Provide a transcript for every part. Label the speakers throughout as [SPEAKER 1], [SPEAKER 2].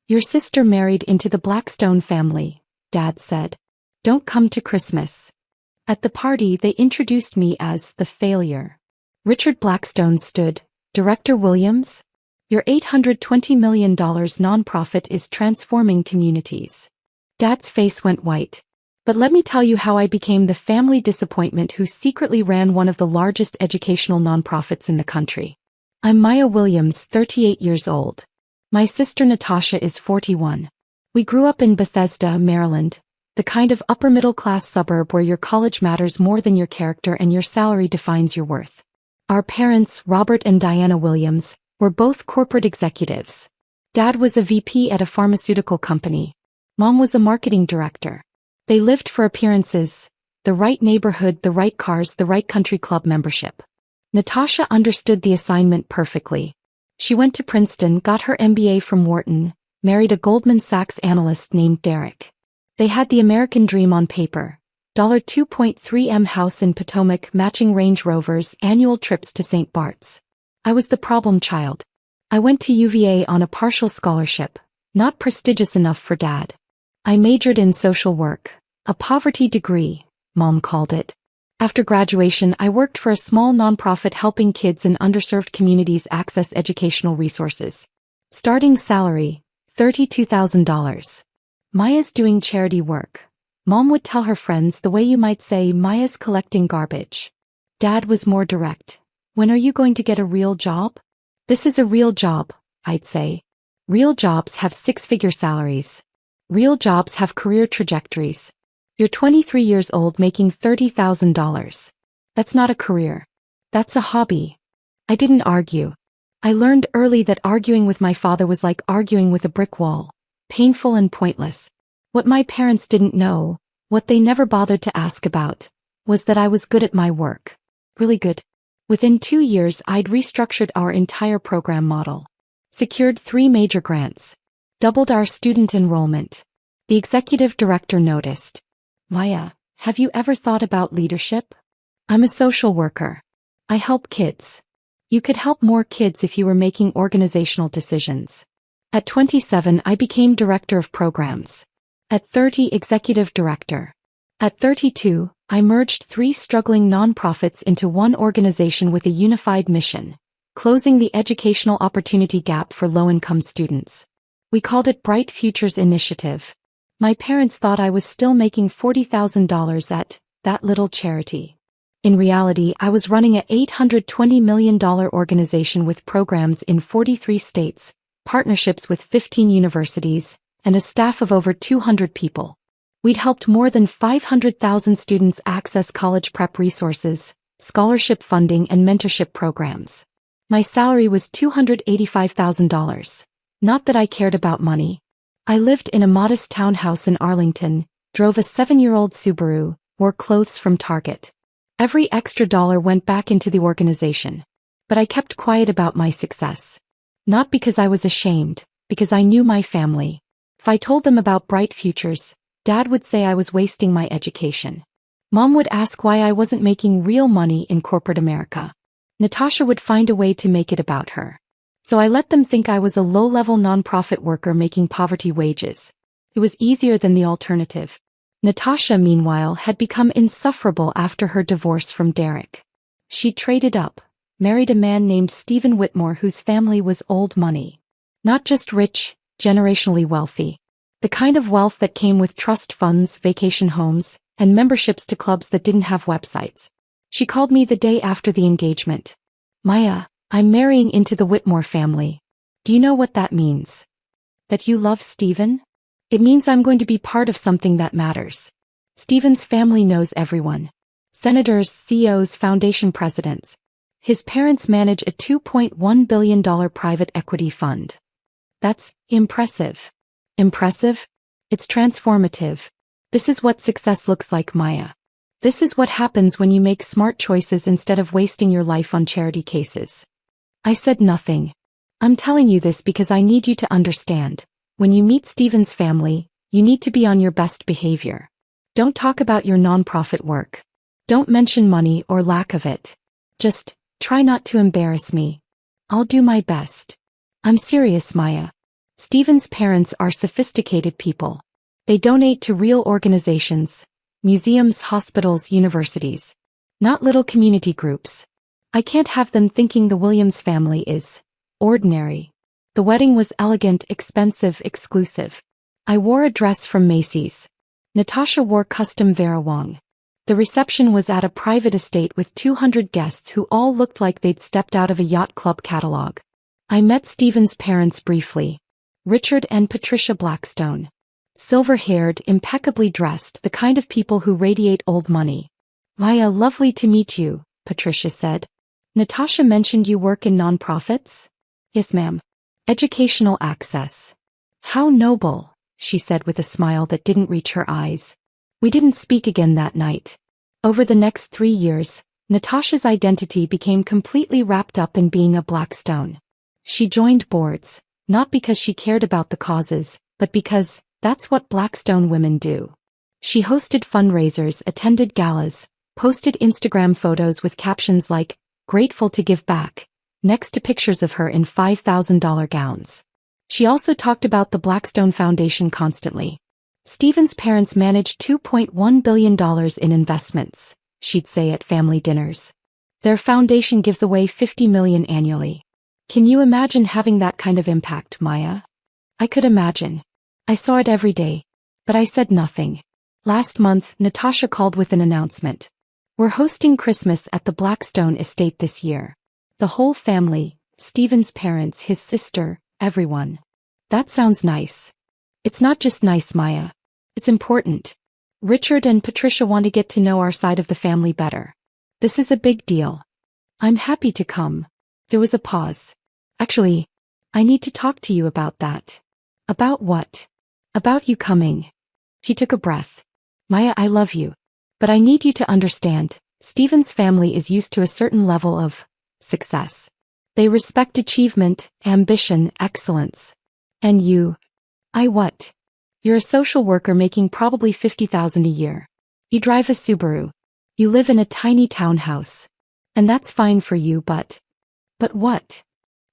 [SPEAKER 1] Your sister married into the Blackstone family, Dad said. Don't come to Christmas. At the party they introduced me as the failure. Richard Blackstone stood. Director Williams? Your $820 million nonprofit is transforming communities. Dad's face went white. But let me tell you how I became the family disappointment who secretly ran one of the largest educational nonprofits in the country. I'm Maya Williams, 38 years old. My sister Natasha is 41. We grew up in Bethesda, Maryland, the kind of upper-middle-class suburb where your college matters more than your character and your salary defines your worth. Our parents, Robert and Diana Williams, were both corporate executives. Dad was a VP at a pharmaceutical company. Mom was a marketing director. They lived for appearances, the right neighborhood, the right cars, the right country club membership. Natasha understood the assignment perfectly. She went to Princeton, got her MBA from Wharton, married a Goldman Sachs analyst named Derek. They had the American dream on paper. $2.3 million house in Potomac, matching Range Rovers, annual trips to St. Bart's. I was the problem child. I went to UVA on a partial scholarship, not prestigious enough for Dad. I majored in social work, a poverty degree, Mom called it. After graduation, I worked for a small nonprofit helping kids in underserved communities access educational resources. Starting salary, $32,000. Maya's doing charity work. Mom would tell her friends, the way you might say Maya's collecting garbage. Dad was more direct. When are you going to get a real job? This is a real job, I'd say. Real jobs have six-figure salaries. Real jobs have career trajectories. You're 23 years old making $30,000. That's not a career. That's a hobby. I didn't argue. I learned early that arguing with my father was like arguing with a brick wall. Painful and pointless. What my parents didn't know, what they never bothered to ask about, was that I was good at my work. Really good. Within 2 years I'd restructured our entire program model. Secured 3 major grants. Doubled our student enrollment. The executive director noticed. Maya, have you ever thought about leadership? I'm a social worker. I help kids. You could help more kids if you were making organizational decisions. At 27 I became director of programs. At 30 executive director. At 32, I merged 3 struggling nonprofits into one organization with a unified mission, closing the educational opportunity gap for low-income students. We called it Bright Futures Initiative. My parents thought I was still making $40,000 at that little charity. In reality, I was running a $820 million organization with programs in 43 states, partnerships with 15 universities, and a staff of over 200 people. We'd helped more than 500,000 students access college prep resources, scholarship funding and mentorship programs. My salary was $285,000. Not that I cared about money. I lived in a modest townhouse in Arlington, drove a 7-year-old Subaru, wore clothes from Target. Every extra dollar went back into the organization. But I kept quiet about my success. Not because I was ashamed, because I knew my family. If I told them about Bright Futures, Dad would say I was wasting my education. Mom would ask why I wasn't making real money in corporate America. Natasha would find a way to make it about her. So I let them think I was a low-level nonprofit worker making poverty wages. It was easier than the alternative. Natasha, meanwhile, had become insufferable after her divorce from Derek. She traded up, married a man named Stephen Whitmore whose family was old money. Not just rich, generationally wealthy. The kind of wealth that came with trust funds, vacation homes, and memberships to clubs that didn't have websites. She called me the day after the engagement. Maya, I'm marrying into the Whitmore family. Do you know what that means? That you love Stephen? It means I'm going to be part of something that matters. Stephen's family knows everyone. Senators, CEOs, foundation presidents. His parents manage a $2.1 billion private equity fund. That's impressive. Impressive? It's transformative. This is what success looks like, Maya. This is what happens when you make smart choices instead of wasting your life on charity cases. I said nothing. I'm telling you this because I need you to understand. When you meet Stephen's family, you need to be on your best behavior. Don't talk about your nonprofit work. Don't mention money or lack of it. Just try not to embarrass me. I'll do my best. I'm serious, Maya. Stephen's parents are sophisticated people. They donate to real organizations, museums, hospitals, universities. Not little community groups. I can't have them thinking the Williams family is ordinary. The wedding was elegant, expensive, exclusive. I wore a dress from Macy's. Natasha wore custom Vera Wang. The reception was at a private estate with 200 guests who all looked like they'd stepped out of a yacht club catalog. I met Stephen's parents briefly. Richard and Patricia Blackstone. Silver-haired, impeccably dressed, the kind of people who radiate old money. Maya, lovely to meet you, Patricia said. Natasha mentioned you work in nonprofits? Yes, ma'am. Educational access. How noble, she said with a smile that didn't reach her eyes. We didn't speak again that night. Over the next 3 years, Natasha's identity became completely wrapped up in being a Blackstone. She joined boards, not because she cared about the causes, but because that's what Blackstone women do. She hosted fundraisers, attended galas, posted Instagram photos with captions like, "Grateful to give back," next to pictures of her in $5,000 gowns. She also talked about the Blackstone Foundation constantly. Stephen's parents managed $2.1 billion in investments, she'd say at family dinners. Their foundation gives away $50 million annually. Can you imagine having that kind of impact, Maya? I could imagine. I saw it every day. But I said nothing. Last month, Natasha called with an announcement. We're hosting Christmas at the Blackstone estate this year. The whole family, Stephen's parents, his sister, everyone. That sounds nice. It's not just nice, Maya. It's important. Richard and Patricia want to get to know our side of the family better. This is a big deal. I'm happy to come. There was a pause. Actually, I need to talk to you about that. About what? About you coming. He took a breath. Maya, I love you. But I need you to understand, Stephen's family is used to a certain level of success. They respect achievement, ambition, excellence. And you? What? You're a social worker making probably $50,000 a year. You drive a Subaru. You live in a tiny townhouse. And that's fine for you, but what?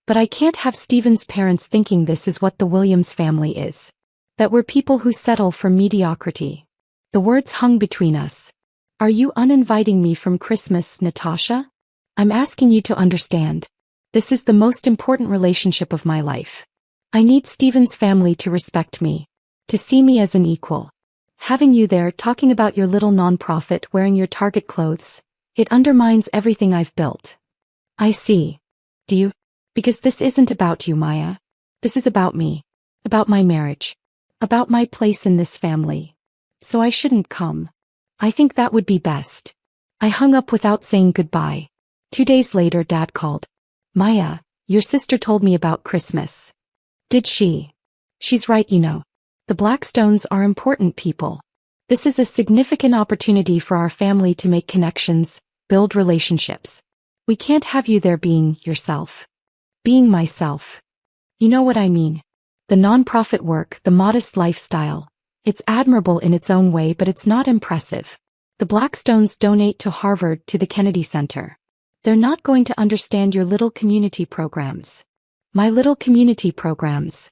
[SPEAKER 1] But I can't have Stephen's parents thinking this is what the Williams family is. That we're people who settle for mediocrity. The words hung between us. Are you uninviting me from Christmas, Natasha? I'm asking you to understand. This is the most important relationship of my life. I need Stephen's family to respect me. To see me as an equal. Having you there talking about your little nonprofit wearing your Target clothes, it undermines everything I've built. I see. Do you? Because this isn't about you, Maya. This is about me. About my marriage. About my place in this family. So I shouldn't come. I think that would be best. I hung up without saying goodbye. 2 days later, Dad called. Maya, your sister told me about Christmas. Did she? She's right, you know. The Blackstones are important people. This is a significant opportunity for our family to make connections, build relationships. We can't have you there being yourself. Being myself. You know what I mean. The nonprofit work, the modest lifestyle. It's admirable in its own way, but it's not impressive. The Blackstones donate to Harvard, to the Kennedy Center. They're not going to understand your little community programs. My little community programs.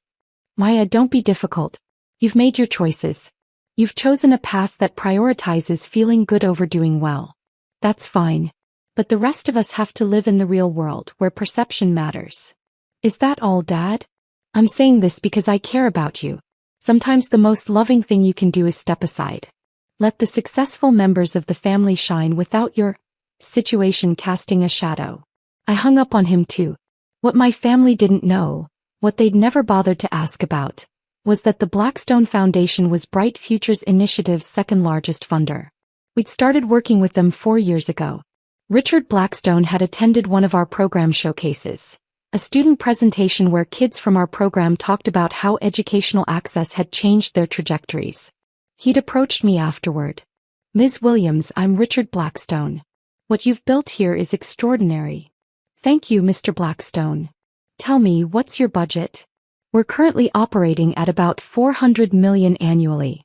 [SPEAKER 1] Maya, don't be difficult. You've made your choices. You've chosen a path that prioritizes feeling good over doing well. That's fine. But the rest of us have to live in the real world where perception matters. Is that all, Dad? I'm saying this because I care about you. Sometimes the most loving thing you can do is step aside. Let the successful members of the family shine without your situation casting a shadow. I hung up on him too. What my family didn't know, what they'd never bothered to ask about, was that the Blackstone Foundation was Bright Futures Initiative's second largest funder. We'd started working with them 4 years ago. Richard Blackstone had attended one of our program showcases, a student presentation where kids from our program talked about how educational access had changed their trajectories. He'd approached me afterward. Ms. Williams, I'm Richard Blackstone. What you've built here is extraordinary. Thank you, Mr. Blackstone. Tell me, what's your budget? We're currently operating at about $400 million annually.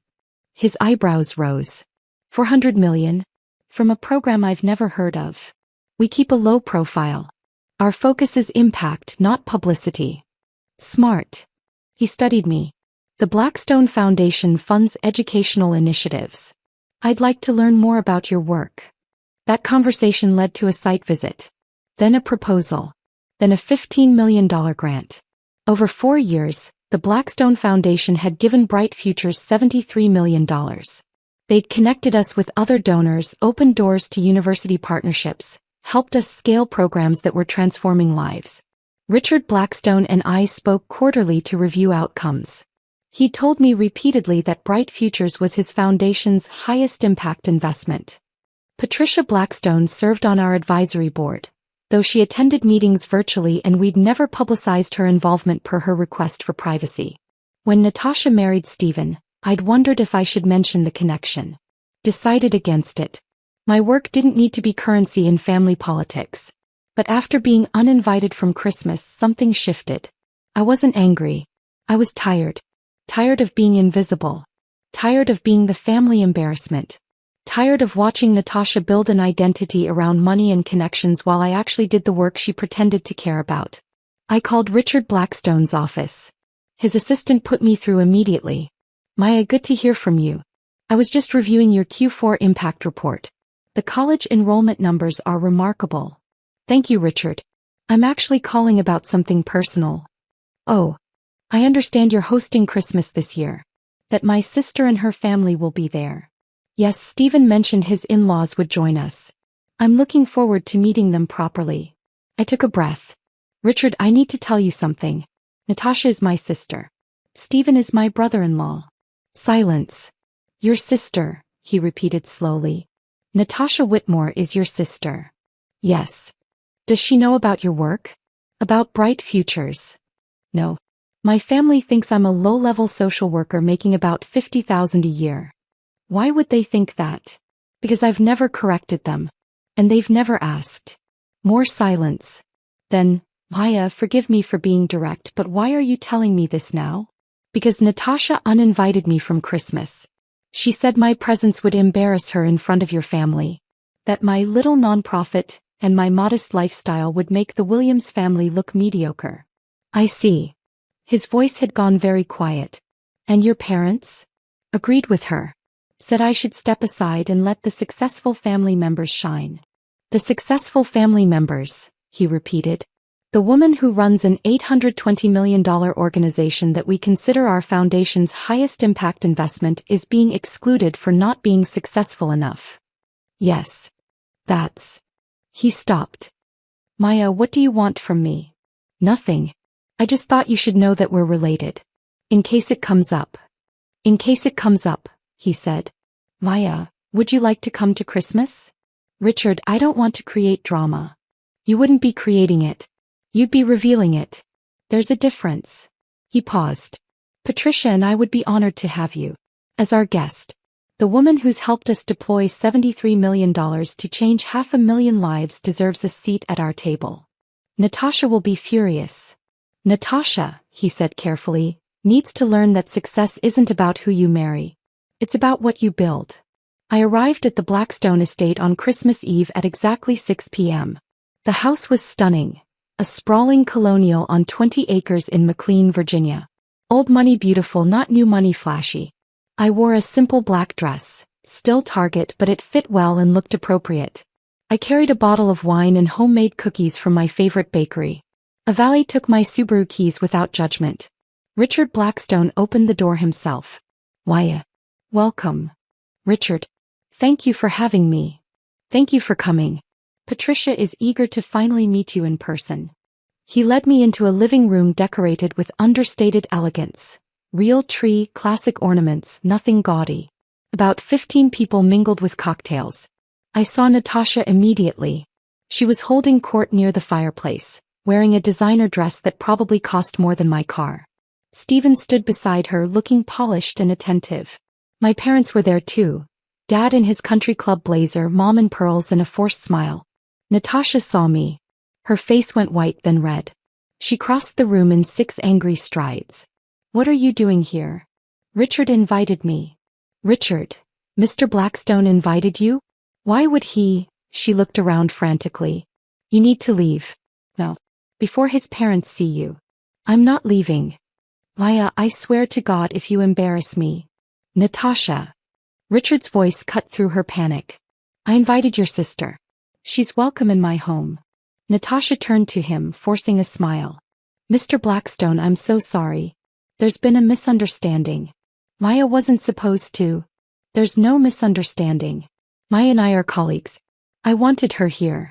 [SPEAKER 1] His eyebrows rose. $400 million? From a program I've never heard of. We keep a low profile. Our focus is impact, not publicity. Smart. He studied me. The Blackstone Foundation funds educational initiatives. I'd like to learn more about your work. That conversation led to a site visit. Then a proposal. Then a $15 million grant. Over 4 years, the Blackstone Foundation had given Bright Futures $73 million. They'd connected us with other donors, opened doors to university partnerships, helped us scale programs that were transforming lives. Richard Blackstone and I spoke quarterly to review outcomes. He told me repeatedly that Bright Futures was his foundation's highest impact investment. Patricia Blackstone served on our advisory board, though she attended meetings virtually and we'd never publicized her involvement per her request for privacy. When Natasha married Stephen, I'd wondered if I should mention the connection. Decided against it. My work didn't need to be currency in family politics. But after being uninvited from Christmas, something shifted. I wasn't angry. I was tired. Tired of being invisible. Tired of being the family embarrassment. Tired of watching Natasha build an identity around money and connections while I actually did the work she pretended to care about. I called Richard Blackstone's office. His assistant put me through immediately. Maya, good to hear from you. I was just reviewing your Q4 impact report. The college enrollment numbers are remarkable. Thank you, Richard. I'm actually calling about something personal. Oh. I understand you're hosting Christmas this year. That my sister and her family will be there. Yes, Stephen mentioned his in-laws would join us. I'm looking forward to meeting them properly. I took a breath. Richard, I need to tell you something. Natasha is my sister. Stephen is my brother-in-law. Silence. Your sister, he repeated slowly. Natasha Whitmore is your sister. Yes. Does she know about your work? About Bright Futures? No. My family thinks I'm a low-level social worker making about $50,000 a year. Why would they think that? Because I've never corrected them. And they've never asked. More silence. Then, Maya, forgive me for being direct, but why are you telling me this now? Because Natasha uninvited me from Christmas. She said my presence would embarrass her in front of your family. That my little nonprofit and my modest lifestyle would make the Williams family look mediocre. I see. His voice had gone very quiet. And your parents? Agreed with her. Said I should step aside and let the successful family members shine. The successful family members, he repeated. The woman who runs an $820 million organization that we consider our foundation's highest impact investment is being excluded for not being successful enough. Yes. That's. He stopped. Maya, what do you want from me? Nothing. I just thought you should know that we're related. In case it comes up. In case it comes up, he said. Maya, would you like to come to Christmas? Richard, I don't want to create drama. You wouldn't be creating it. You'd be revealing it. There's a difference. He paused. Patricia and I would be honored to have you as our guest. The woman who's helped us deploy $73 million to change 500,000 lives deserves a seat at our table. Natasha will be furious. Natasha, he said carefully, needs to learn that success isn't about who you marry. It's about what you build. I arrived at the Blackstone estate on Christmas Eve at exactly 6 p.m. The house was stunning. A sprawling colonial on 20 acres in McLean, Virginia. Old money beautiful, not new money flashy. I wore a simple black dress, still Target, but it fit well and looked appropriate. I carried a bottle of wine and homemade cookies from my favorite bakery. A valet took my Subaru keys without judgment. Richard Blackstone opened the door himself. Why? Welcome. Richard. Thank you for having me. Thank you for coming. Patricia is eager to finally meet you in person. He led me into a living room decorated with understated elegance. Real tree, classic ornaments, nothing gaudy. About 15 people mingled with cocktails. I saw Natasha immediately. She was holding court near the fireplace, wearing a designer dress that probably cost more than my car. Stephen stood beside her looking polished and attentive. My parents were there too. Dad in his country club blazer, Mom in pearls and a forced smile. Natasha saw me. Her face went white then red. She crossed the room in 6 angry strides. What are you doing here? Richard invited me. Richard, Mr. Blackstone invited you? Why would he? She looked around frantically. You need to leave. No. Before his parents see you. I'm not leaving. Maya, I swear to God if you embarrass me. Natasha. Richard's voice cut through her panic. I invited your sister. She's welcome in my home. Natasha turned to him, forcing a smile. Mr. Blackstone, I'm so sorry. There's been a misunderstanding. Maya wasn't supposed to. There's no misunderstanding. Maya and I are colleagues. I wanted her here.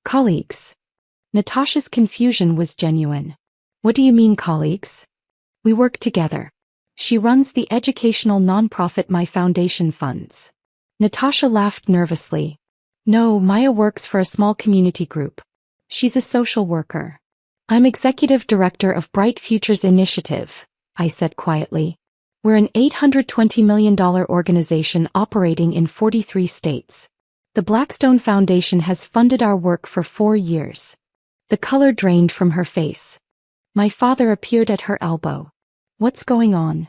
[SPEAKER 1] Colleagues. Natasha's confusion was genuine. What do you mean, colleagues? We work together. She runs the educational nonprofit My Foundation funds. Natasha laughed nervously. No, Maya works for a small community group. She's a social worker. I'm executive director of Bright Futures Initiative, I said quietly. We're an $820 million organization operating in 43 states. The Blackstone Foundation has funded our work for 4 years. The color drained from her face. My father appeared at her elbow. What's going on?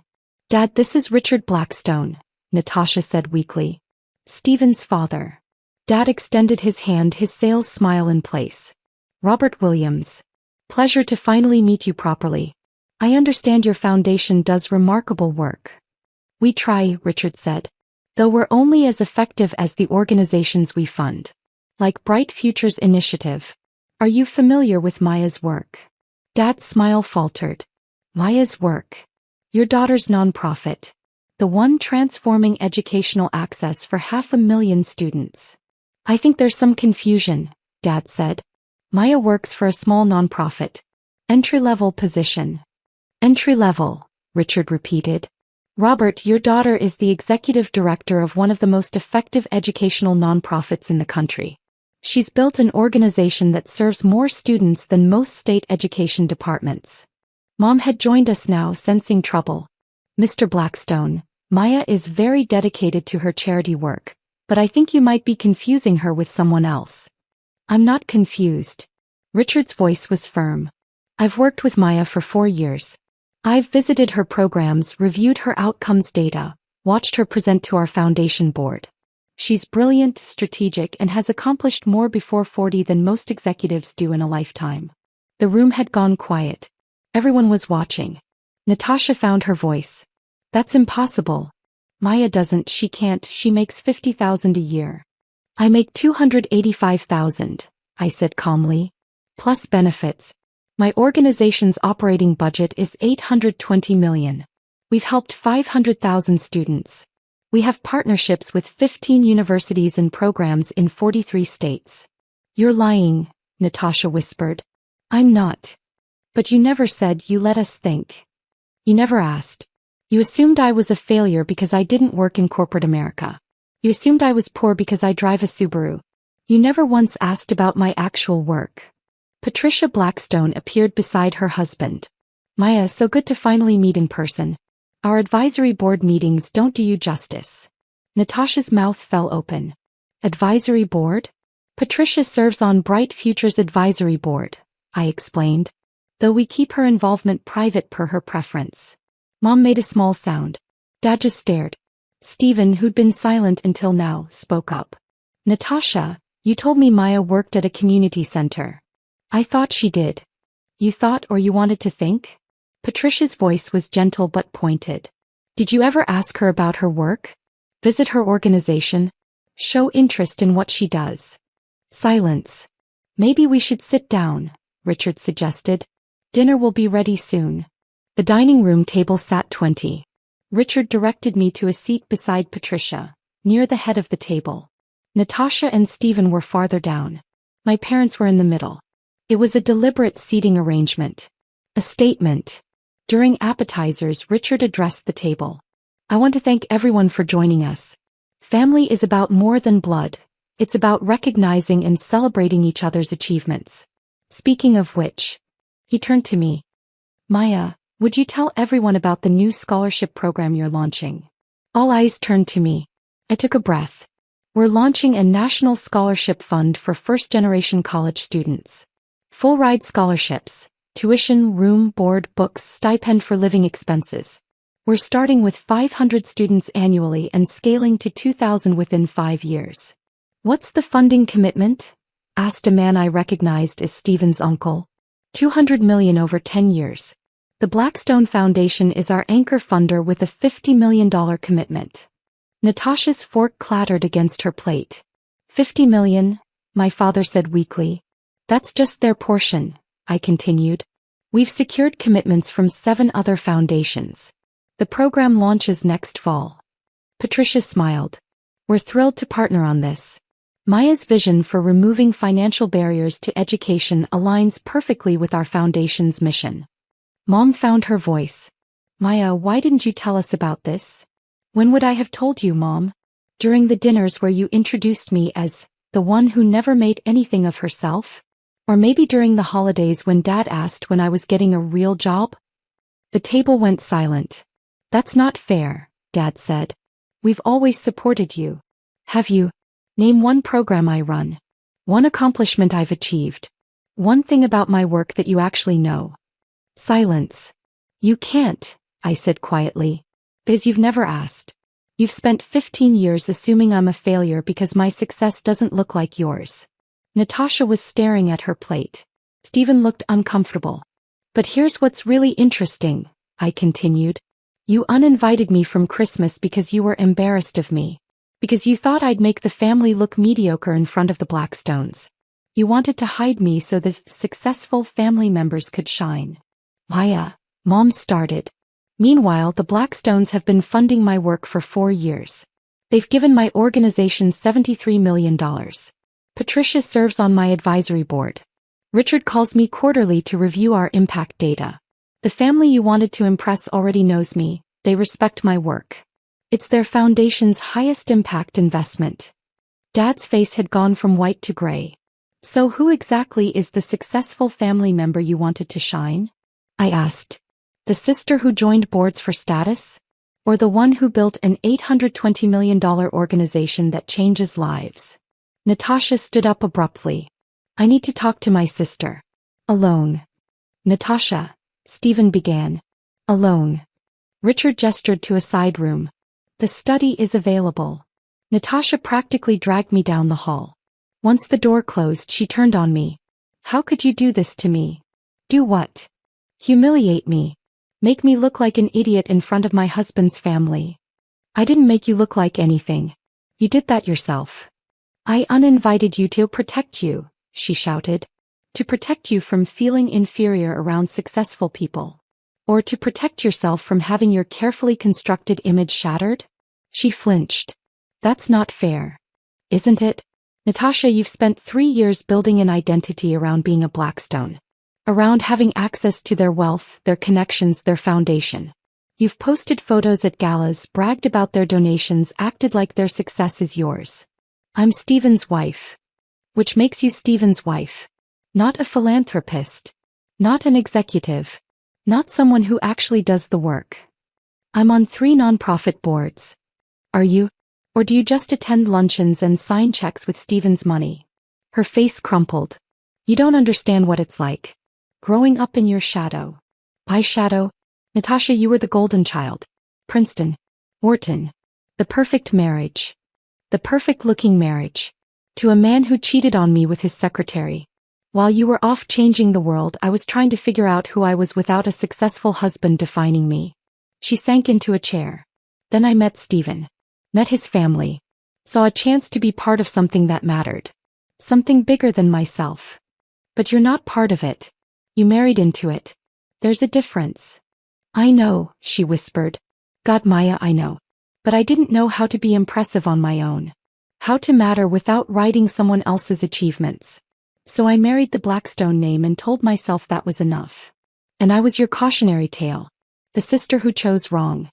[SPEAKER 1] Dad, this is Richard Blackstone, Natasha said weakly. Stephen's father. Dad extended his hand, his sales smile in place. Robert Williams. Pleasure to finally meet you properly. I understand your foundation does remarkable work. We try, Richard said. Though we're only as effective as the organizations we fund. Like Bright Futures Initiative. Are you familiar with Maya's work? Dad's smile faltered. Maya's work. Your daughter's nonprofit. The one transforming educational access for 500,000 students. I think there's some confusion, Dad said. Maya works for a small nonprofit. Entry-level position. Entry-level, Richard repeated. Robert, your daughter is the executive director of one of the most effective educational nonprofits in the country. She's built an organization that serves more students than most state education departments. Mom had joined us now, sensing trouble. Mr. Blackstone, Maya is very dedicated to her charity work, but I think you might be confusing her with someone else. I'm not confused. Richard's voice was firm. I've worked with Maya for 4 years. I've visited her programs, reviewed her outcomes data, watched her present to our foundation board. She's brilliant, strategic, and has accomplished more before 40 than most executives do in a lifetime. The room had gone quiet. Everyone was watching. Natasha found her voice. That's impossible. Maya doesn't, she can't, she makes $50,000 a year. I make $285,000, I said calmly. Plus benefits. My organization's operating budget is $820 million. We've helped 500,000 students. We have partnerships with 15 universities and programs in 43 states. You're lying, Natasha whispered. I'm not. But you never said, you let us think. You never asked. You assumed I was a failure because I didn't work in corporate America. You assumed I was poor because I drive a Subaru. You never once asked about my actual work. Patricia Blackstone appeared beside her husband. Maya, so good to finally meet in person. Our advisory board meetings don't do you justice. Natasha's mouth fell open. Advisory board? Patricia serves on Bright Futures Advisory Board, I explained. Though we keep her involvement private per her preference. Mom made a small sound. Dad just stared. Stephen, who'd been silent until now, spoke up. Natasha, you told me Maya worked at a community center. I thought she did. You thought or you wanted to think? Patricia's voice was gentle but pointed. Did you ever ask her about her work? Visit her organization? Show interest in what she does? Silence. Maybe we should sit down, Richard suggested. Dinner will be ready soon. The dining room table sat 20. Richard directed me to a seat beside Patricia, near the head of the table. Natasha and Stephen were farther down. My parents were in the middle. It was a deliberate seating arrangement. A statement. During appetizers, Richard addressed the table. I want to thank everyone for joining us. Family is about more than blood. It's about recognizing and celebrating each other's achievements. Speaking of which, he turned to me. Maya, would you tell everyone about the new scholarship program you're launching? All eyes turned to me. I took a breath. We're launching a national scholarship fund for first-generation college students. Full-ride scholarships, tuition, room, board, books, stipend for living expenses. We're starting with 500 students annually and scaling to 2,000 within 5 years. What's the funding commitment? Asked a man I recognized as Stephen's uncle. $200 million over 10 years. The Blackstone Foundation is our anchor funder with a $50 million commitment. Natasha's fork clattered against her plate. 50 million, my father said weakly. That's just their portion, I continued. We've secured commitments from 7 other foundations. The program launches next fall. Patricia smiled. We're thrilled to partner on this. Maya's vision for removing financial barriers to education aligns perfectly with our foundation's mission. Mom found her voice. Maya, why didn't you tell us about this? When would I have told you, Mom? During the dinners where you introduced me as the one who never made anything of herself? Or maybe during the holidays when Dad asked when I was getting a real job? The table went silent. That's not fair, Dad said. We've always supported you. Have you? Name one program I run. One accomplishment I've achieved. One thing about my work that you actually know. Silence. You can't, I said quietly. Biz, you've never asked. You've spent 15 years assuming I'm a failure because my success doesn't look like yours. Natasha was staring at her plate. Stephen looked uncomfortable. But here's what's really interesting, I continued. You uninvited me from Christmas because you were embarrassed of me. Because you thought I'd make the family look mediocre in front of the Blackstones. You wanted to hide me so the successful family members could shine. Maya, Mom started. Meanwhile, the Blackstones have been funding my work for 4 years. They've given my organization $73 million. Patricia serves on my advisory board. Richard calls me quarterly to review our impact data. The family you wanted to impress already knows me. They respect my work. It's their foundation's highest impact investment. Dad's face had gone from white to gray. So who exactly is the successful family member you wanted to shine? I asked. The sister who joined boards for status? Or the one who built an $820 million organization that changes lives? Natasha stood up abruptly. I need to talk to my sister. Alone. Natasha, Stephen began. Alone. Richard gestured to a side room. The study is available. Natasha practically dragged me down the hall. Once the door closed, she turned on me. How could you do this to me? Do what? Humiliate me. Make me look like an idiot in front of my husband's family. I didn't make you look like anything. You did that yourself. I uninvited you to protect you, she shouted. To protect you from feeling inferior around successful people. Or to protect yourself from having your carefully constructed image shattered? She flinched. That's not fair. Isn't it? Natasha, you've spent 3 years building an identity around being a Blackstone. Around having access to their wealth, their connections, their foundation. You've posted photos at galas, bragged about their donations, acted like their success is yours. I'm Stephen's wife. Which makes you Stephen's wife. Not a philanthropist. Not an executive. Not someone who actually does the work. I'm on 3 nonprofit boards. Are you? Or do you just attend luncheons and sign checks with Stephen's money? Her face crumpled. You don't understand what it's like. Growing up in your shadow. My shadow? Natasha, you were the golden child. Princeton. Wharton. The perfect marriage. The perfect-looking marriage. To a man who cheated on me with his secretary. While you were off changing the world, I was trying to figure out who I was without a successful husband defining me. She sank into a chair. Then I met Stephen. Met his family. Saw a chance to be part of something that mattered. Something bigger than myself. But you're not part of it. You married into it. There's a difference. I know, she whispered. God, Maya, I know. But I didn't know how to be impressive on my own. How to matter without writing someone else's achievements. So I married the Blackstone name and told myself that was enough. And I was your cautionary tale. The sister who chose wrong.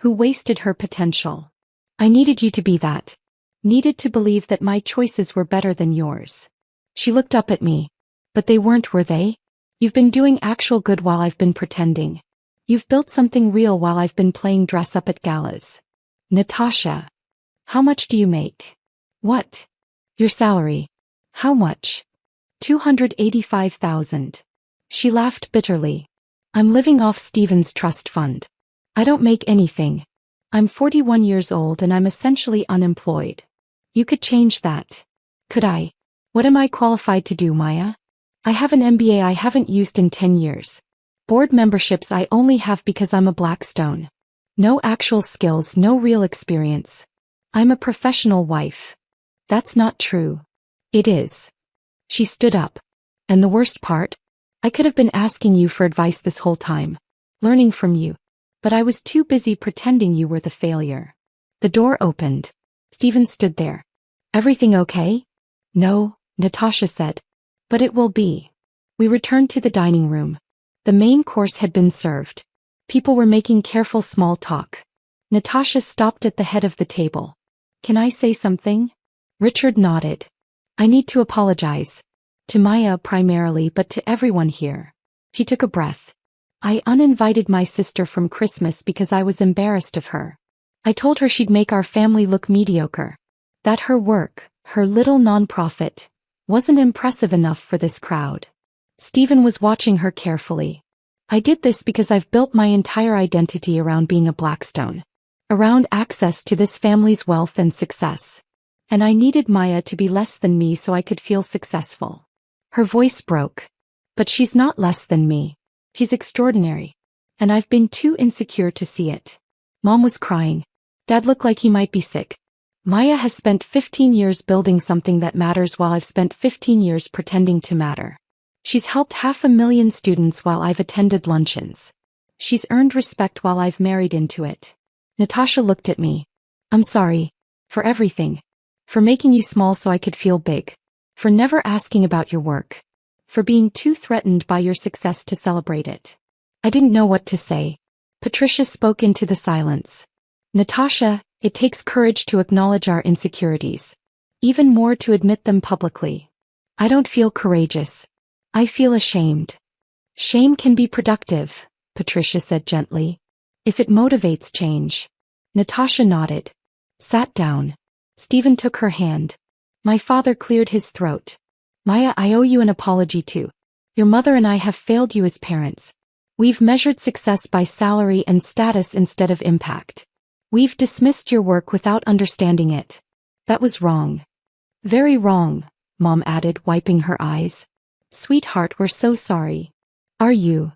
[SPEAKER 1] Who wasted her potential. I needed you to be that. Needed to believe that my choices were better than yours. She looked up at me. But they weren't, were they? You've been doing actual good while I've been pretending. You've built something real while I've been playing dress up at galas. Natasha. How much do you make? What? Your salary. How much? $285,000. She laughed bitterly. I'm living off Stephen's trust fund. I don't make anything. I'm 41 years old and I'm essentially unemployed. You could change that. Could I? What am I qualified to do, Maya? I have an MBA I haven't used in 10 years. Board memberships I only have because I'm a Blackstone. No actual skills, no real experience. I'm a professional wife. That's not true. It is. She stood up. And the worst part? I could have been asking you for advice this whole time. Learning from you. But I was too busy pretending you were the failure. The door opened. Stephen stood there. Everything okay? No, Natasha said. But it will be. We returned to the dining room. The main course had been served. People were making careful small talk. Natasha stopped at the head of the table. Can I say something? Richard nodded. I need to apologize. To Maya primarily, but to everyone here. She took a breath. I uninvited my sister from Christmas because I was embarrassed of her. I told her she'd make our family look mediocre. That her work, her little nonprofit, wasn't impressive enough for this crowd. Stephen was watching her carefully. I did this because I've built my entire identity around being a Blackstone. Around access to this family's wealth and success. And I needed Maya to be less than me so I could feel successful. Her voice broke. But she's not less than me. She's extraordinary. And I've been too insecure to see it. Mom was crying. Dad looked like he might be sick. Maya has spent 15 years building something that matters while I've spent 15 years pretending to matter. She's helped 500,000 students while I've attended luncheons. She's earned respect while I've married into it. Natasha looked at me. I'm sorry. For everything. For making you small so I could feel big. For never asking about your work. For being too threatened by your success to celebrate it. I didn't know what to say. Patricia spoke into the silence. Natasha, it takes courage to acknowledge our insecurities. Even more to admit them publicly. I don't feel courageous. I feel ashamed. Shame can be productive, Patricia said gently. If it motivates change. Natasha nodded. Sat down. Stephen took her hand. My father cleared his throat. Maya, I owe you an apology too. Your mother and I have failed you as parents. We've measured success by salary and status instead of impact. We've dismissed your work without understanding it. That was wrong. Very wrong, Mom added, wiping her eyes. Sweetheart, we're so sorry. Are you?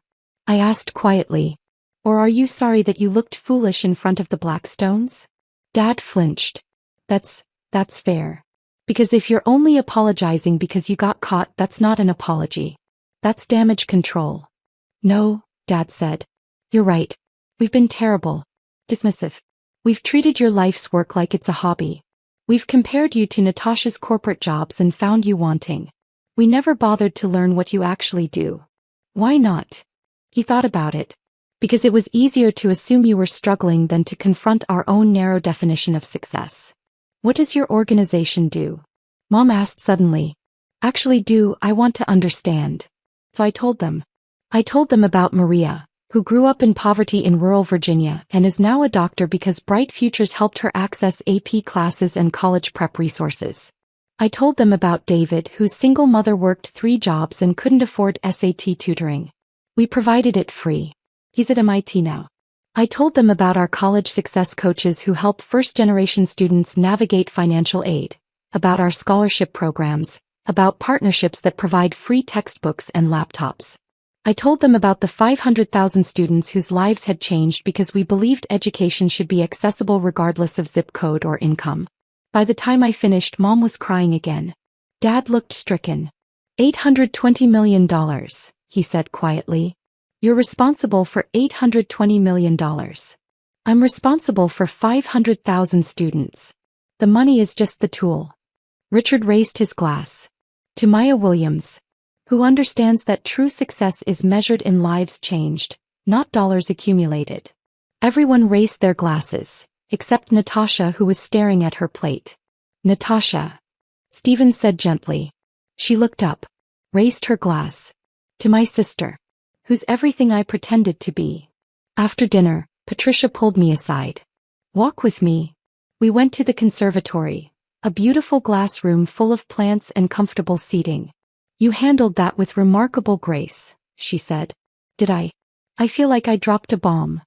[SPEAKER 1] I asked quietly. Or are you sorry that you looked foolish in front of the Blackstones? Dad flinched. That's fair. Because if you're only apologizing because you got caught, that's not an apology. That's damage control. No, Dad said. You're right. We've been terrible. Dismissive. We've treated your life's work like it's a hobby. We've compared you to Natasha's corporate jobs and found you wanting. We never bothered to learn what you actually do. Why not? He thought about it. Because it was easier to assume you were struggling than to confront our own narrow definition of success. What does your organization do? Mom asked suddenly. Actually I want to understand. So I told them. I told them about Maria, who grew up in poverty in rural Virginia and is now a doctor because Bright Futures helped her access AP classes and college prep resources. I told them about David, whose single mother worked 3 jobs and couldn't afford SAT tutoring. We provided it free. He's at MIT now. I told them about our college success coaches who help first-generation students navigate financial aid, about our scholarship programs, about partnerships that provide free textbooks and laptops. I told them about the 500,000 students whose lives had changed because we believed education should be accessible regardless of zip code or income. By the time I finished, Mom was crying again. Dad looked stricken. $820 million, he said quietly. You're responsible for $820 million. I'm responsible for 500,000 students. The money is just the tool. Richard raised his glass. To Maya Williams, who understands that true success is measured in lives changed, not dollars accumulated. Everyone raised their glasses, except Natasha, who was staring at her plate. Natasha, Stephen said gently. She looked up, raised her glass. To my sister, who's everything I pretended to be. After dinner, Patricia pulled me aside. Walk with me. We went to the conservatory, a beautiful glass room full of plants and comfortable seating. You handled that with remarkable grace, she said. Did I? I feel like I dropped a bomb.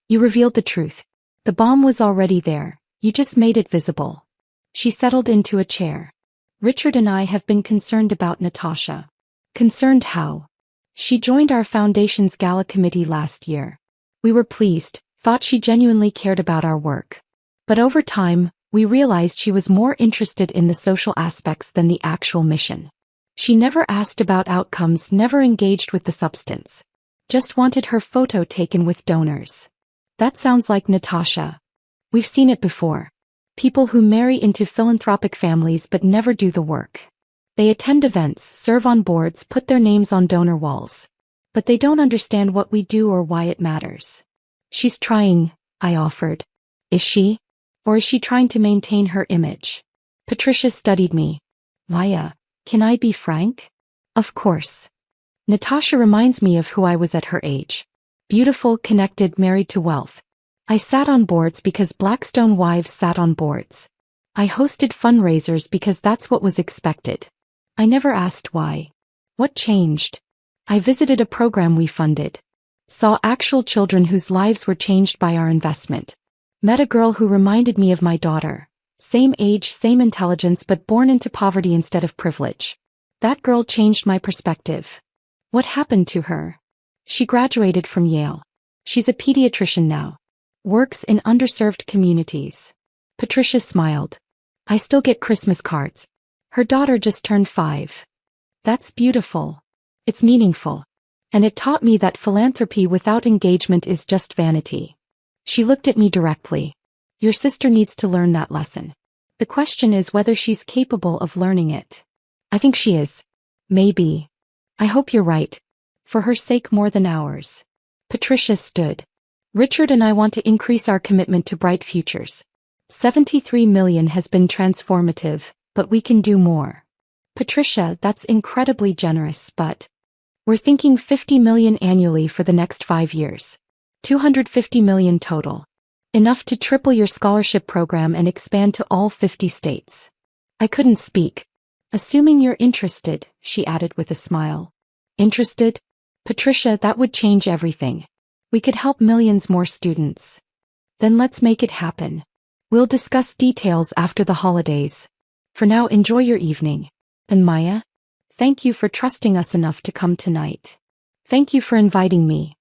[SPEAKER 1] You revealed the truth. The bomb was already there, you just made it visible. She settled into a chair. Richard and I have been concerned about Natasha. Concerned how? She joined our foundation's gala committee last year. We were pleased, thought she genuinely cared about our work. But over time, we realized she was more interested in the social aspects than the actual mission. She never asked about outcomes, never engaged with the substance. Just wanted her photo taken with donors. That sounds like Natasha. We've seen it before. People who marry into philanthropic families but never do the work. They attend events, serve on boards, put their names on donor walls. But they don't understand what we do or why it matters. She's trying, I offered. Is she? Or is she trying to maintain her image? Patricia studied me. Maya, can I be frank? Of course. Natasha reminds me of who I was at her age. Beautiful, connected, married to wealth. I sat on boards because Blackstone wives sat on boards. I hosted fundraisers because that's what was expected. I never asked why. What changed? I visited a program we funded. Saw actual children whose lives were changed by our investment. Met a girl who reminded me of my daughter. Same age, same intelligence, but born into poverty instead of privilege. That girl changed my perspective. What happened to her? She graduated from Yale. She's a pediatrician now. Works in underserved communities. Patricia smiled. I still get Christmas cards. Her daughter just turned 5. That's beautiful. It's meaningful. And it taught me that philanthropy without engagement is just vanity. She looked at me directly. Your sister needs to learn that lesson. The question is whether she's capable of learning it. I think she is. Maybe. I hope you're right. For her sake more than ours. Patricia stood. Richard and I want to increase our commitment to bright futures. 73 million has been transformative, but we can do more. Patricia, that's incredibly generous, but we're thinking 50 million annually for the next 5 years. 250 million total. Enough to triple your scholarship program and expand to all 50 states. I couldn't speak. Assuming you're interested, she added with a smile. Interested? Patricia, that would change everything. We could help millions more students. Then let's make it happen. We'll discuss details after the holidays. For now, enjoy your evening. And Maya? Thank you for trusting us enough to come tonight. Thank you for inviting me.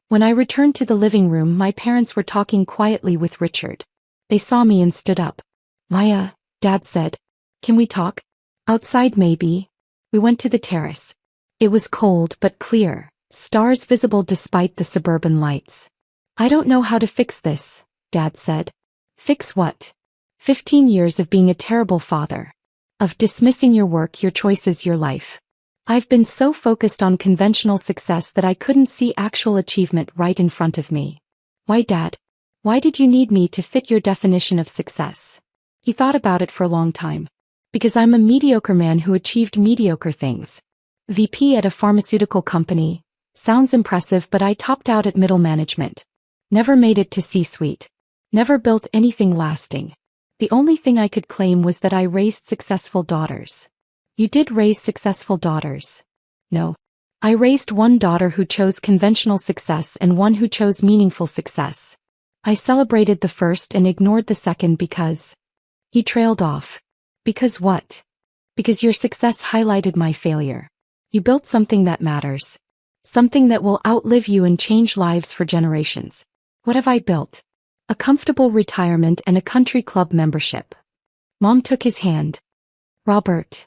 [SPEAKER 1] When I returned to the living room, my parents were talking quietly with Richard. They saw me and stood up. Maya, Dad said. Can we talk? Outside maybe. We went to the terrace. It was cold but clear, stars visible despite the suburban lights. I don't know how to fix this, Dad said. Fix what? 15 years of being a terrible father. Of dismissing your work, your choices, your life. I've been so focused on conventional success that I couldn't see actual achievement right in front of me. Why, Dad? Why did you need me to fit your definition of success? He thought about it for a long time. Because I'm a mediocre man who achieved mediocre things. VP at a pharmaceutical company. Sounds impressive, but I topped out at middle management. Never made it to C-suite. Never built anything lasting. The only thing I could claim was that I raised successful daughters. You did raise successful daughters. No. I raised one daughter who chose conventional success and one who chose meaningful success. I celebrated the first and ignored the second because... He trailed off. Because what? Because your success highlighted my failure. You built something that matters. Something that will outlive you and change lives for generations. What have I built? A comfortable retirement and a country club membership. Mom took his hand. Robert.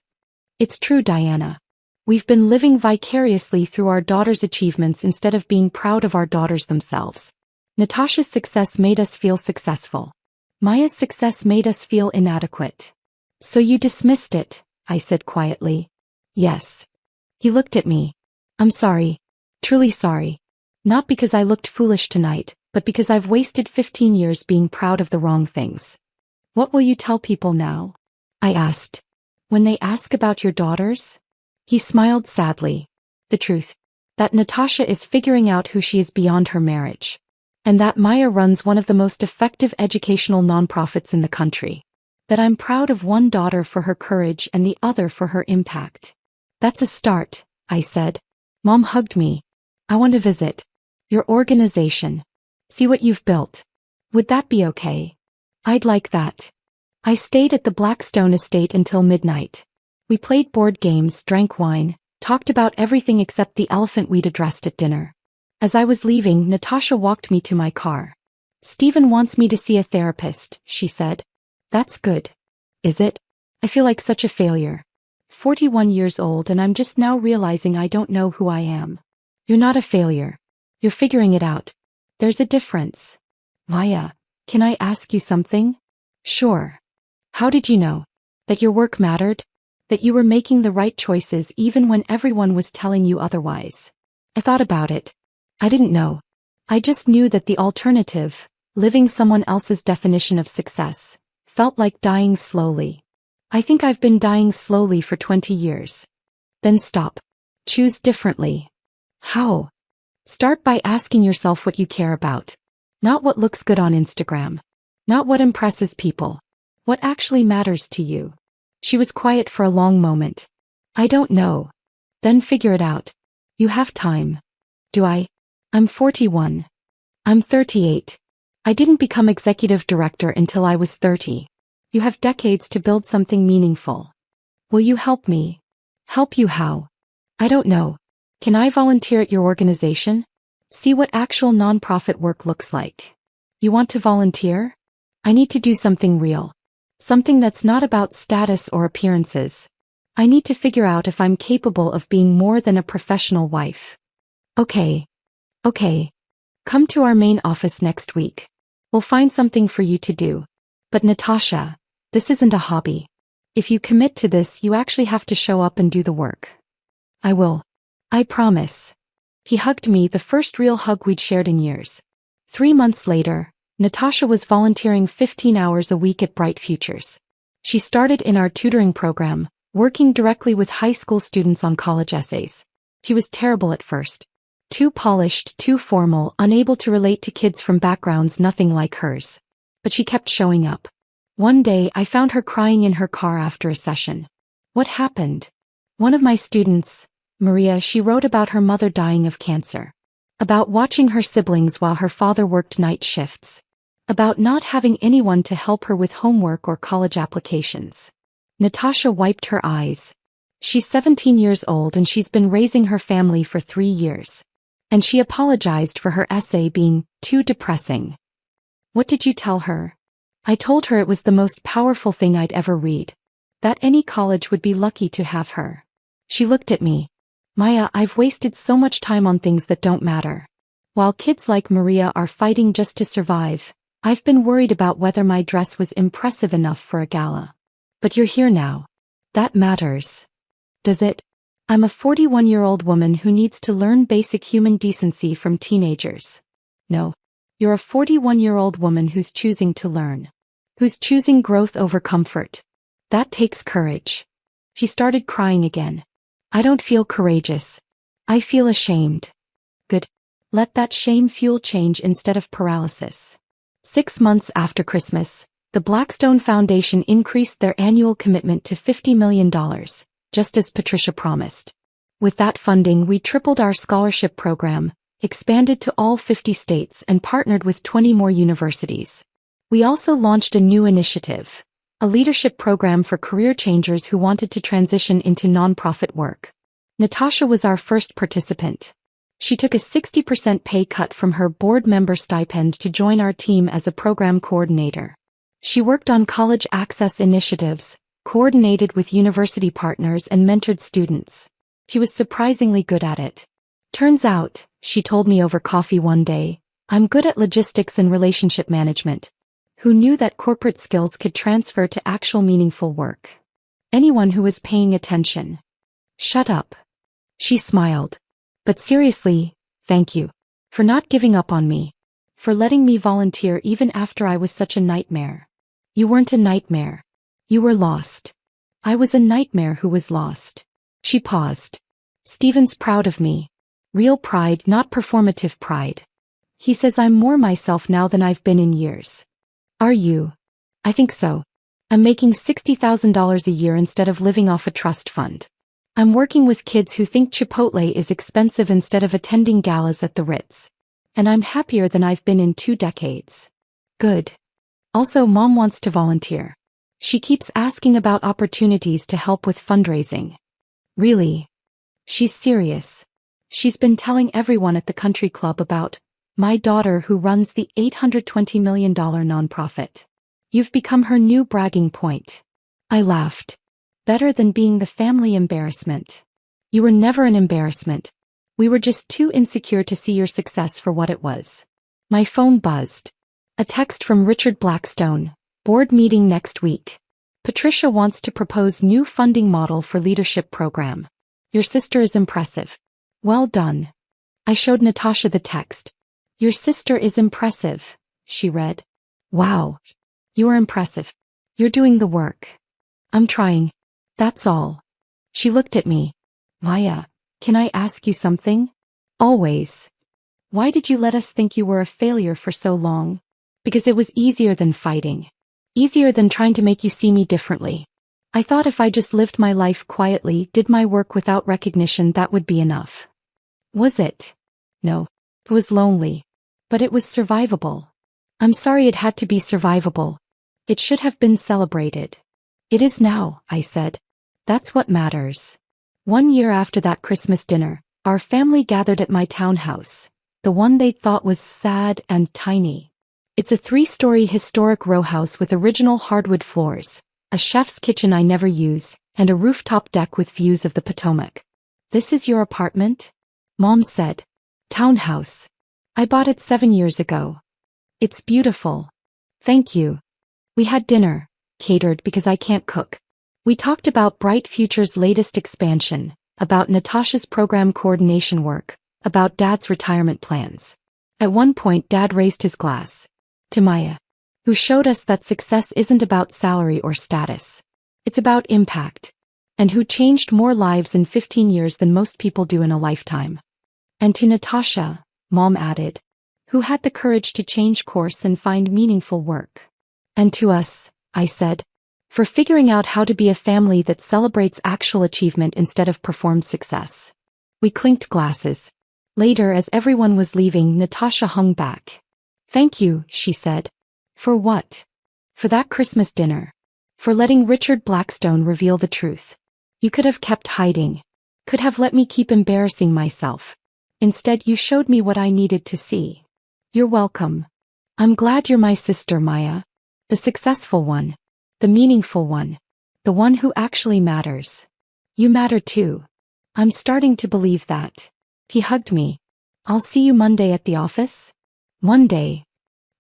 [SPEAKER 1] It's true, Diana. We've been living vicariously through our daughters' achievements instead of being proud of our daughters themselves. Natasha's success made us feel successful. Maya's success made us feel inadequate. So you dismissed it, I said quietly. Yes. He looked at me. I'm sorry. Truly sorry. Not because I looked foolish tonight, but because I've wasted 15 years being proud of the wrong things. What will you tell people now? I asked. When they ask about your daughters? He smiled sadly. The truth. That Natasha is figuring out who she is beyond her marriage. And that Maya runs one of the most effective educational nonprofits in the country. That I'm proud of one daughter for her courage and the other for her impact. That's a start, I said. Mom hugged me. I want to visit your organization. See what you've built. Would that be okay? I'd like that. I stayed at the Blackstone estate until midnight. We played board games, drank wine, Talked about everything except the elephant we'd addressed at dinner. As I was leaving, Natasha walked me to my car. "Steven wants me to see a therapist," she said. "That's good. Is it? I feel like such a failure. 41 years old and I'm just now realizing I don't know who I am." "You're not a failure. You're figuring it out. There's a difference." "Maya, can I ask you something?" "Sure." "How did you know? That your work mattered? That you were making the right choices even when everyone was telling you otherwise?" I thought about it. I didn't know. I just knew that the alternative, living someone else's definition of success, felt like dying slowly. I think I've been dying slowly for 20 years. Then stop. Choose differently. How? Start by asking yourself what you care about. Not what looks good on Instagram. Not what impresses people. What actually matters to you. She was quiet for a long moment. "I don't know." "Then figure it out. You have time." "Do I?" "I'm 41. I'm 38. I didn't become executive director until I was 30. You have decades to build something meaningful. Will you help me?" "Help you how?" "I don't know. Can I volunteer at your organization? See what actual nonprofit work looks like." "You want to volunteer?" "I need to do something real. Something that's not about status or appearances. I need to figure out if I'm capable of being more than a professional wife." "Okay. Okay. Come to our main office next week. We'll find something for you to do." "But Natasha, this isn't a hobby. If you commit to this, you actually have to show up and do the work." "I will. I promise." He hugged me, the first real hug we'd shared in years. 3 months later, Natasha was volunteering 15 hours a week at Bright Futures. She started in our tutoring program, working directly with high school students on college essays. She was terrible at first. Too polished, too formal, unable to relate to kids from backgrounds nothing like hers. But she kept showing up. One day I found her crying in her car after a session. "What happened?" "One of my students, Maria, she wrote about her mother dying of cancer. About watching her siblings while her father worked night shifts. About not having anyone to help her with homework or college applications." Natasha wiped her eyes. "She's 17 years old and she's been raising her family for 3 years. And she apologized for her essay being too depressing." "What did you tell her?" "I told her it was the most powerful thing I'd ever read. That any college would be lucky to have her." She looked at me. "Maya, I've wasted so much time on things that don't matter. While kids like Maria are fighting just to survive, I've been worried about whether my dress was impressive enough for a gala. But you're here now. That matters." "Does it?" "I'm a 41-year-old woman who needs to learn basic human decency from teenagers." "No. You're a 41-year-old woman who's choosing to learn. Who's choosing growth over comfort. That takes courage." She started crying again. "I don't feel courageous. I feel ashamed." "Good. Let that shame fuel change instead of paralysis." 6 months after Christmas, the Blackstone Foundation increased their annual commitment to $50 million, just as Patricia promised. With that funding, we tripled our scholarship program, expanded to all 50 states, and partnered with 20 more universities. We also launched a new initiative, a leadership program for career changers who wanted to transition into nonprofit work. Natasha was our first participant. She took a 60% pay cut from her board member stipend to join our team as a program coordinator. She worked on college access initiatives, coordinated with university partners, and mentored students. She was surprisingly good at it. "Turns out," she told me over coffee one day, "I'm good at logistics and relationship management." Who knew that corporate skills could transfer to actual meaningful work? Anyone who was paying attention. "Shut up." She smiled. "But seriously, thank you. For not giving up on me. For letting me volunteer even after I was such a nightmare." "You weren't a nightmare. You were lost." "I was a nightmare who was lost." She paused. "Steven's proud of me. Real pride, not performative pride. He says I'm more myself now than I've been in years." "Are you?" "I think so. I'm making $60,000 a year instead of living off a trust fund. I'm working with kids who think Chipotle is expensive instead of attending galas at the Ritz. And I'm happier than I've been in 2 decades. Good. Also, Mom wants to volunteer. She keeps asking about opportunities to help with fundraising." "Really?" She's serious. She's been telling everyone at the country club about my daughter who runs the $820 million nonprofit. You've become her new bragging point. I laughed. Better than being the family embarrassment. You were never an embarrassment. We were just too insecure to see your success for what it was. My phone buzzed. A text from Richard Blackstone. Board meeting next week. Patricia wants to propose new funding model for leadership program. Your sister is impressive. Well done. I showed Natasha the text. Your sister is impressive, she read. Wow. You are impressive. You're doing the work. I'm trying. That's all. She looked at me. Maya, can I ask you something? Always. Why did you let us think you were a failure for so long? Because it was easier than fighting. Easier than trying to make you see me differently. I thought if I just lived my life quietly, did my work without recognition, that would be enough. Was it? No. It was lonely. But it was survivable. I'm sorry it had to be survivable. It should have been celebrated. It is now, I said. That's what matters. 1 year after that Christmas dinner, our family gathered at my townhouse, the one they thought was sad and tiny. It's a 3-story historic row house with original hardwood floors, a chef's kitchen I never use, and a rooftop deck with views of the Potomac. This is your apartment? Mom said. Townhouse. I bought it 7 years ago. It's beautiful. Thank you. We had dinner, catered because I can't cook. We talked about Bright Future's latest expansion, about Natasha's program coordination work, about Dad's retirement plans. At one point Dad raised his glass. To Maya, who showed us that success isn't about salary or status. It's about impact. And who changed more lives in 15 years than most people do in a lifetime. And to Natasha, Mom added, who had the courage to change course and find meaningful work. And to us, I said, for figuring out how to be a family that celebrates actual achievement instead of performed success. We clinked glasses. Later, as everyone was leaving, Natasha hung back. Thank you, she said. For what? For that Christmas dinner. For letting Richard Blackstone reveal the truth. You could have kept hiding. Could have let me keep embarrassing myself. Instead, you showed me what I needed to see. You're welcome. I'm glad you're my sister, Maya. The successful one. The meaningful one. The one who actually matters. You matter too. I'm starting to believe that. He hugged me. I'll see you Monday at the office? Monday.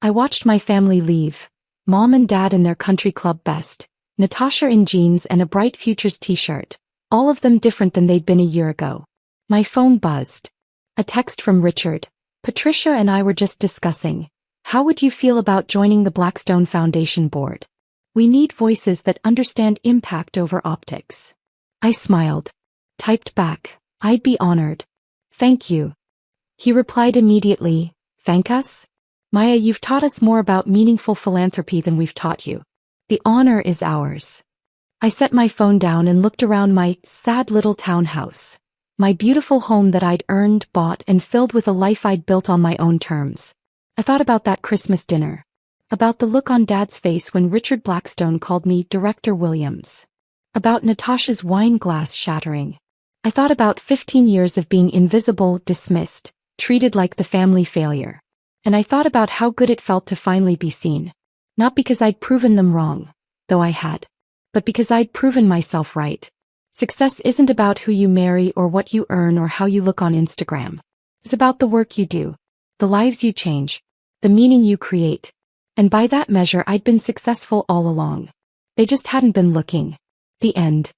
[SPEAKER 1] I watched my family leave. Mom and Dad in their country club best. Natasha in jeans and a Bright Futures t-shirt. All of them different than they'd been a year ago. My phone buzzed. A text from Richard. Patricia and I were just discussing. How would you feel about joining the Blackstone Foundation board? We need voices that understand impact over optics. I smiled. Typed back. I'd be honored. Thank you. He replied immediately. Thank us? Maya, you've taught us more about meaningful philanthropy than we've taught you. The honor is ours. I set my phone down and looked around my sad little townhouse. My beautiful home that I'd earned, bought, and filled with a life I'd built on my own terms. I thought about that Christmas dinner. About the look on Dad's face when Richard Blackstone called me Director Williams. About Natasha's wine glass shattering. I thought about 15 years of being invisible, dismissed, treated like the family failure. And I thought about how good it felt to finally be seen. Not because I'd proven them wrong, though I had. But because I'd proven myself right. Success isn't about who you marry or what you earn or how you look on Instagram. It's about the work you do, the lives you change, the meaning you create. And by that measure I'd been successful all along. They just hadn't been looking. The end.